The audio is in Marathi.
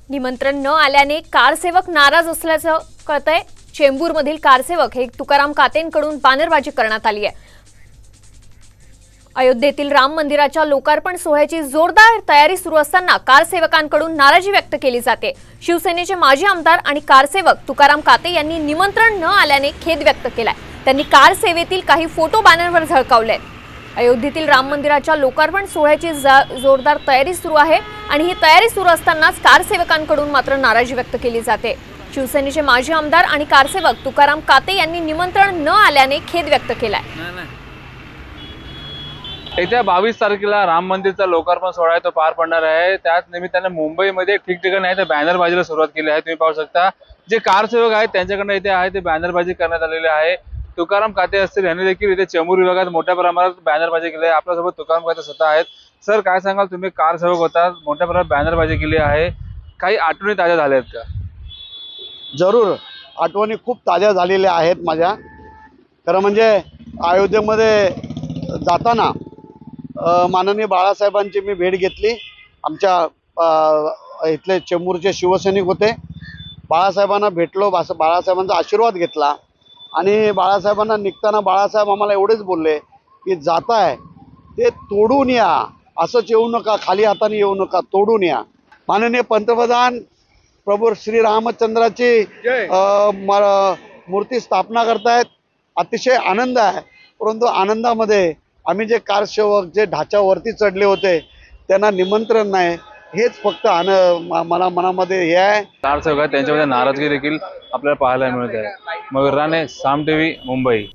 निमंत्रण न आल्याने कारसेवक नाराज असल्याचं कळतंय। चेंबूरमधील कारसेवक हे तुकाराम कातेंकडून बॅनरबाजी करण्यात आली आहे। अयोध्येतील राम मंदिराच्या लोकार्पण सोहळ्याची जोरदार तयारी सुरू असताना कारसेवकांकडून नाराजी व्यक्त केली जाते। शिवसेनेचे माजी आमदार आणि कारसेवक तुकाराम काते यांनी निमंत्रण न आल्याने खेद व्यक्त केलाय। त्यांनी कारसेवेतील काही फोटो बॅनरवर झळकावले। अयोध्येतील राम मंदिराच्या लोकार्पण सोहळ्याची जोरदार तयारी सुरू आहे आणि ही तयारी सुरू असतानाच कारसेवकांकडून मात्र नाराजी व्यक्त केली जाते। शिवसेनेचे माजी आमदार आणि कारसेवक तुकाराम काते यांनी निमंत्रण न आल्याने खेद व्यक्त केलाय। येत्या 22 तारखेला राम मंदिरचा लोकार्पण सोहळा आहे तो पार पडणार आहे। त्याच निमित्ताने मुंबईमध्ये ठिकठिकाणी आहे ते बॅनरबाजीला सुरुवात केली आहे। तुम्ही पाहू शकता जे कारसेवक आहेत त्यांच्याकडून इथे आहे ते बॅनरबाजी करण्यात आलेली आहे। तुकाराम काते असतील यांनी देखील इथे चेंबूर विभागात मोठ्या प्रमाणात बॅनरबाजी केली आहे। आपल्यासोबत तुकाराम काते स्वतः आहेत। सर, काय सांगाल, तुम्ही कारसेवक होता, मोठ्या प्रमाणात बॅनरबाजी केली आहे, काही आठवणी ताज्या झाल्या आहेत का? जरूर, आठवणी खूप ताज्या झालेल्या आहेत माझ्या। खरं म्हणजे अयोध्येमध्ये जाताना माननीय बाळासाहेबांची मी भेट घेतली। आमच्या इथले चेंबूरचे शिवसैनिक होते। बाळासाहेबांना भेटलो, बाळासाहेबांचा आशीर्वाद घेतला आणि बाळासाहेबांना निघताना बाळासाहेब आम्हाला एवढेच बोलले की जाताय ते तोडून या, असंच येऊ नका, खाली हाताने येऊ नका, तोडून या। माननीय पंतप्रधान प्रभू श्री रामचंद्राची मूर्ती स्थापना करतायत, अतिशय आनंद आहे। परंतु आनंदामध्ये आम्ही जे कारसेवक जे ढाच्यावरती चढले होते त्यांना निमंत्रण नाही, हेच फक्त मनामध्ये हे आहे। कारसेवक त्यांच्यामध्ये नाराजगी देखील आपल्याला पाहायला मिळत आहे। मयूर राणे, साम टीव्ही, मुंबई।